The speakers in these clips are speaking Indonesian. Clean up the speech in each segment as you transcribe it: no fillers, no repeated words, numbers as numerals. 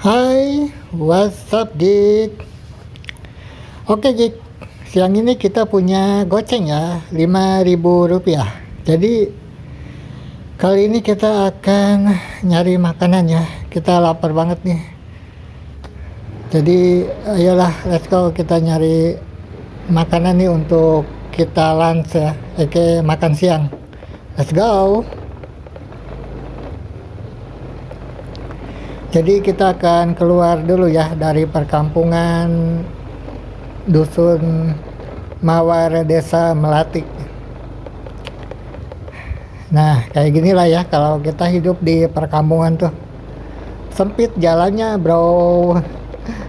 Hai, what's up Dik? Oke Dik, siang ini kita punya goceng ya, Rp5.000. Jadi kali ini kita akan nyari makanan ya, kita lapar banget nih. Jadi ayolah, let's go, kita nyari makanan nih untuk kita lunch ya, makan siang. Let's go. Jadi kita akan keluar dulu ya dari perkampungan dusun Mawar Desa Melati. Nah, kayak gini lah ya kalau kita hidup di perkampungan tuh. Sempit jalannya, bro.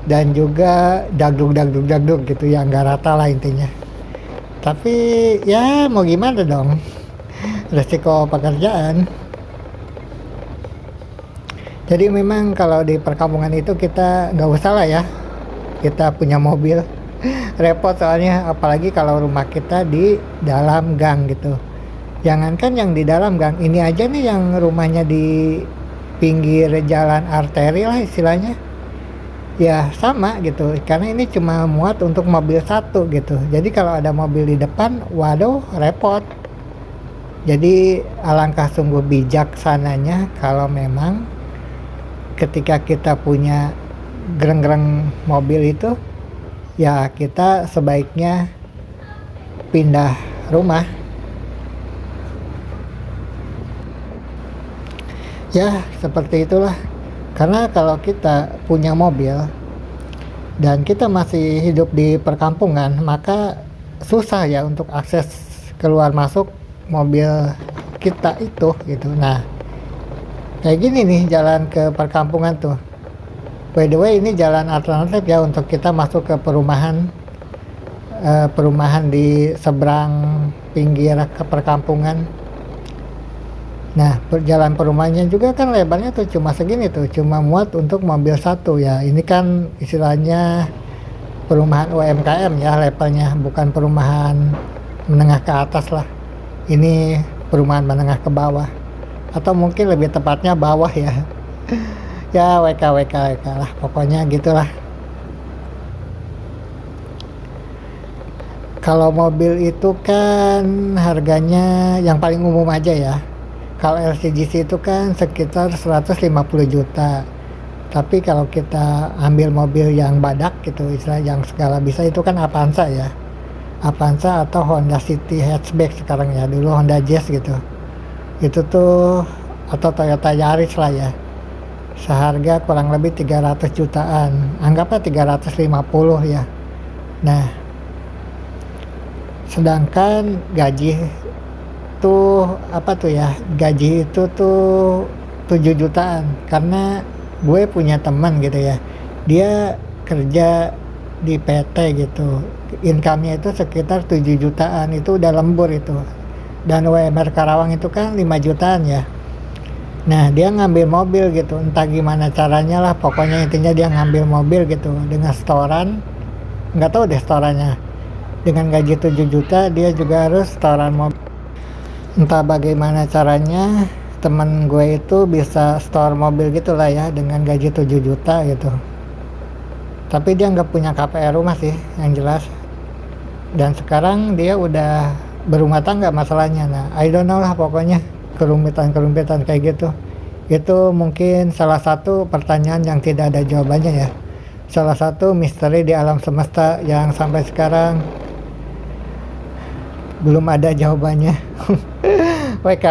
Dan juga dagdug gitu ya, nggak rata lah intinya. Tapi ya mau gimana dong? Resiko pekerjaan. Jadi memang kalau di perkampungan itu kita nggak usah lah ya, kita punya mobil. Repot soalnya, apalagi kalau rumah kita di dalam gang gitu. Jangankan yang di dalam gang, ini aja nih yang rumahnya di pinggir jalan arteri lah istilahnya. Ya sama gitu, karena ini cuma muat untuk mobil satu gitu. Jadi kalau ada mobil di depan, waduh repot. Jadi alangkah sungguh bijaksananya kalau memang ketika kita punya gereng-gereng mobil itu, ya kita sebaiknya pindah rumah. Ya seperti itulah. Karena kalau kita punya mobil dan kita masih hidup di perkampungan, maka susah ya untuk akses keluar masuk mobil kita itu gitu. Nah, kayak gini nih jalan ke perkampungan tuh. By the way, ini jalan alternatif ya untuk kita masuk ke perumahan di seberang pinggir ke perkampungan. Nah, jalan perumahannya juga kan lebarnya tuh cuma segini tuh, cuma muat untuk mobil satu ya. Ini kan istilahnya perumahan UMKM ya levelnya, bukan perumahan menengah ke atas lah. Ini perumahan menengah ke bawah. Atau mungkin lebih tepatnya bawah ya. Ya WK lah, pokoknya gitulah. Kalau mobil itu kan harganya yang paling umum aja ya. Kalau LCGC itu kan sekitar 150 juta. Tapi kalau kita ambil mobil yang badak gitu, istilah yang segala bisa, itu kan Avanza ya. Avanza atau Honda City hatchback sekarang ya, dulu Honda Jazz gitu. Itu tuh, atau Toyota Yaris lah ya, seharga kurang lebih 300 jutaan, anggaplah 350 ya. Nah, sedangkan gaji tuh gaji itu tuh 7 jutaan. Karena gue punya teman gitu ya, dia kerja di PT gitu, income-nya itu sekitar 7 jutaan, itu udah lembur itu. Dan UMR Karawang itu kan 5 jutaan ya. Nah, dia ngambil mobil gitu, entah gimana caranya lah, pokoknya intinya dia ngambil mobil gitu dengan setoran, nggak tahu deh setorannya. Dengan gaji 7 juta dia juga harus setoran mobil. Entah bagaimana caranya temen gue itu bisa store mobil gitulah ya dengan gaji 7 juta gitu. Tapi dia nggak punya KPR rumah sih yang jelas. Dan sekarang dia udah berumah tangga masalahnya. Nah, I don't know lah, pokoknya kerumitan kayak gitu. Itu mungkin salah satu pertanyaan yang tidak ada jawabannya ya. Salah satu misteri di alam semesta yang sampai sekarang belum ada jawabannya. WK.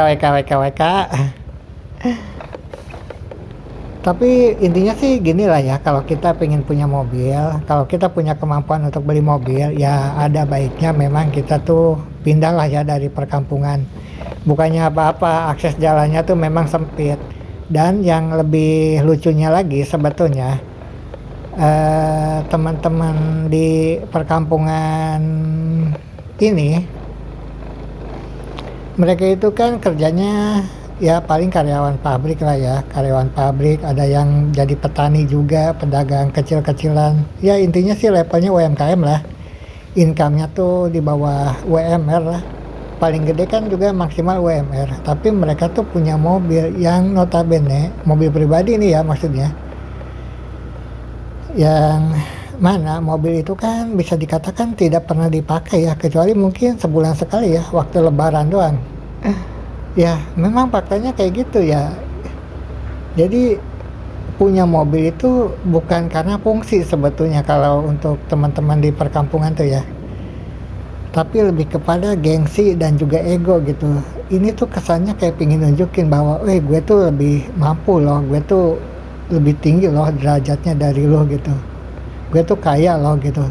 Tapi intinya sih gini lah ya, kalau kita pengen punya mobil, kalau kita punya kemampuan untuk beli mobil, ya ada baiknya memang kita tuh pindah lah ya dari perkampungan. Bukannya apa-apa, akses jalannya tuh memang sempit. Dan yang lebih lucunya lagi sebetulnya, teman-teman di perkampungan ini, mereka itu kan kerjanya ya paling karyawan pabrik lah ya, karyawan pabrik, ada yang jadi petani juga, pedagang kecil-kecilan. Ya intinya sih levelnya UMKM lah, income-nya tuh di bawah UMR lah. Paling gede kan juga maksimal UMR. Tapi mereka tuh punya mobil yang notabene mobil pribadi nih ya maksudnya, yang mana mobil itu kan bisa dikatakan tidak pernah dipakai ya, kecuali mungkin sebulan sekali ya, waktu lebaran doang. Ya memang faktanya kayak gitu ya. Jadi punya mobil itu bukan karena fungsi sebetulnya kalau untuk teman-teman di perkampungan tuh ya, tapi lebih kepada gengsi dan juga ego gitu. Ini tuh kesannya kayak pingin nunjukin bahwa, gue tuh lebih mampu loh, gue tuh lebih tinggi loh derajatnya dari lo gitu. Gue tuh kaya loh gitu.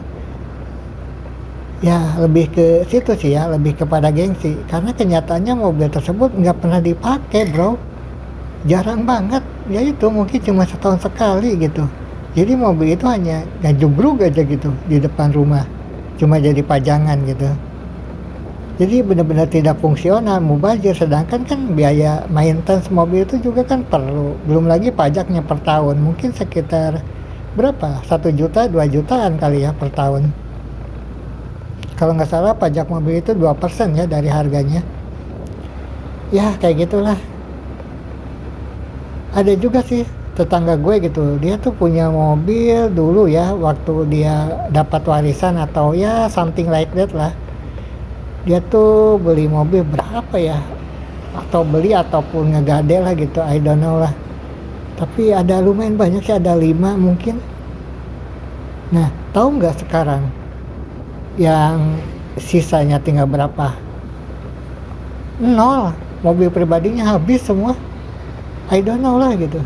Ya lebih ke situ sih ya, lebih kepada gengsi. Karena kenyataannya mobil tersebut nggak pernah dipakai bro. Jarang banget. Ya itu mungkin cuma setahun sekali gitu. Jadi mobil itu hanya gajubruk aja gitu di depan rumah. Cuma jadi pajangan gitu. Jadi benar-benar tidak fungsional, mubazir. Sedangkan kan biaya maintenance mobil itu juga kan perlu. Belum lagi pajaknya per tahun. Mungkin sekitar berapa? 1 juta, 2 jutaan kali ya per tahun. Kalau nggak salah pajak mobil itu 2% ya dari harganya. Ya kayak gitulah. Ada juga sih tetangga gue gitu, dia tuh punya mobil dulu ya, waktu dia dapat warisan atau ya something like that lah. Dia tuh beli mobil berapa ya, atau beli ataupun ngegade lah gitu, I don't know lah. Tapi ada lumayan banyak sih, ada 5 mungkin. Nah tahu nggak sekarang yang sisanya tinggal berapa? 0. Mobil pribadinya habis semua, I don't know lah gitu.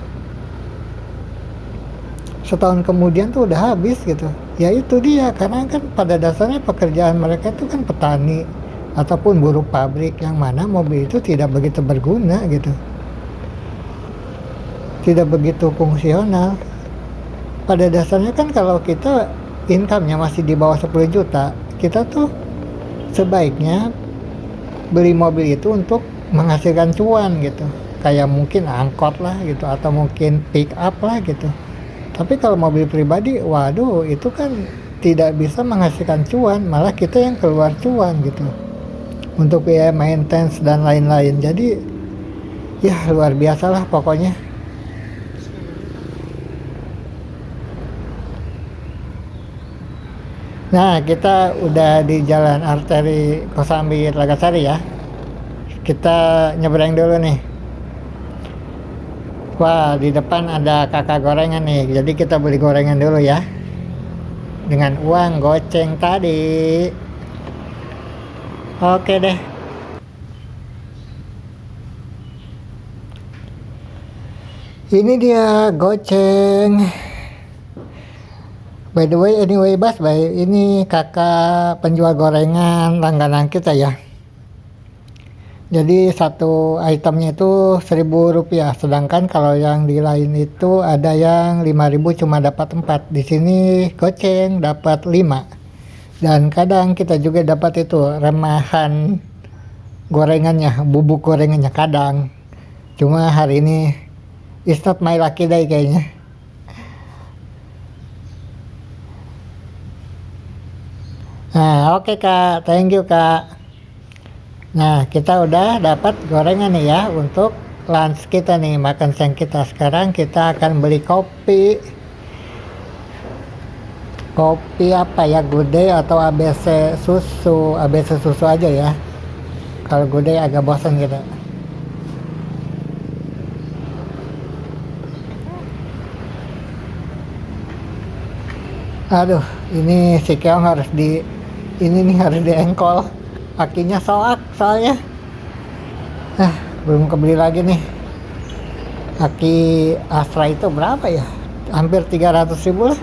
Setahun kemudian tuh udah habis gitu. Ya itu dia, karena kan pada dasarnya pekerjaan mereka itu kan petani ataupun buruh pabrik, yang mana mobil itu tidak begitu berguna gitu, tidak begitu fungsional. Pada dasarnya kan kalau kita income-nya masih di bawah 10 juta, kita tuh sebaiknya beli mobil itu untuk menghasilkan cuan gitu, kayak mungkin angkot lah gitu, atau mungkin pick up lah gitu. Tapi kalau mobil pribadi, waduh itu kan tidak bisa menghasilkan cuan, malah kita yang keluar cuan gitu untuk biaya maintenance dan lain-lain. Jadi ya luar biasa lah pokoknya. Nah kita udah di jalan arteri Kosambi Telagasari ya. Kita nyebrang dulu nih. Wah di depan ada kakak gorengan nih, jadi kita beli gorengan dulu ya dengan uang goceng tadi. Oke deh. Ini dia goceng. By the way, anyway Bas, ini kakak penjual gorengan langganan kita ya. Jadi satu itemnya itu 1.000 rupiah, sedangkan kalau yang di lain itu ada yang 5.000 cuma dapat 4. Di sini goceng dapat 5. Dan kadang kita juga dapat itu remahan gorengannya, bubuk gorengannya kadang. Cuma hari ini it's not my lucky day kayaknya. Nah oke Kak, thank you Kak. Nah kita udah dapat gorengan nih ya untuk lunch kita nih, makan siang kita. Sekarang kita akan beli kopi. Kopi apa ya, Good Day atau ABC susu? ABC susu aja ya, kalau Good Day agak bosan gitu. Aduh ini si Keong harus harus diengkol, akinya soak soalnya. Belum kebeli lagi nih. Aki Astra itu berapa ya, hampir 300.000 lah.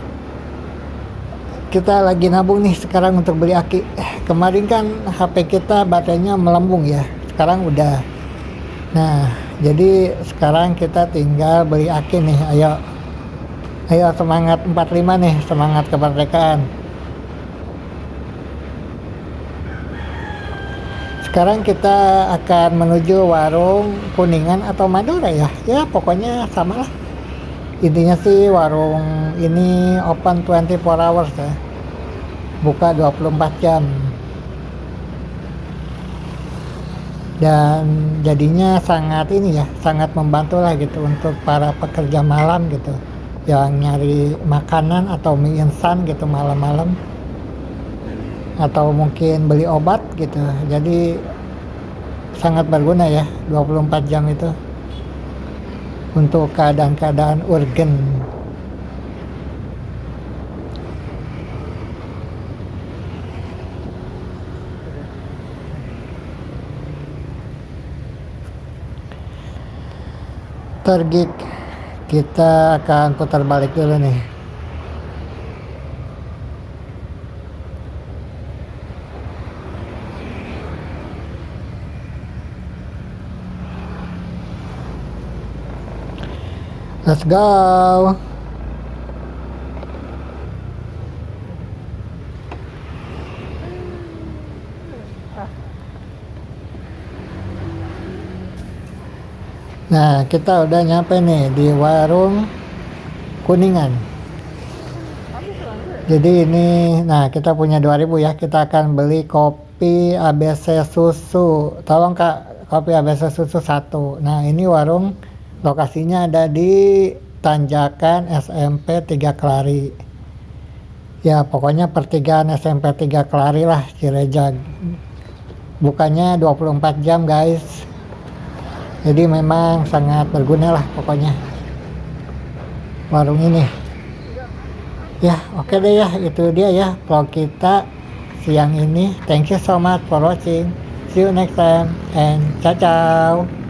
Kita lagi nabung nih sekarang untuk beli aki. Kemarin kan HP kita baterainya melambung ya, sekarang udah. Nah jadi sekarang kita tinggal beli aki nih. Ayo semangat 45 nih, semangat kemerdekaan. Sekarang kita akan menuju warung Kuningan atau Madura ya. Ya pokoknya sama lah. Intinya sih warung ini open 24 hours ya. Buka 24 jam. Dan jadinya sangat ini ya, sangat membantu lah gitu untuk para pekerja malam gitu. yang nyari makanan atau mie instan gitu malam-malam, atau mungkin beli obat gitu. Jadi sangat berguna ya 24 jam itu untuk keadaan-keadaan urgen. Tergik, kita akan putar balik dulu nih. Let's go. Nah, kita udah nyampe nih di warung Kuningan. Jadi ini, nah kita punya 2000 ya, kita akan beli kopi ABC susu. Tolong Kak, kopi ABC susu 1. Nah, ini warung lokasinya ada di Tanjakan SMP 3 Kelari. Ya, pokoknya pertigaan SMP 3 Kelari lah, Cireja. Bukannya 24 jam guys. Jadi memang sangat berguna lah pokoknya warung ini. Ya, oke deh ya, itu dia ya vlog kita siang ini. Thank you so much for watching. See you next time and ciao ciao.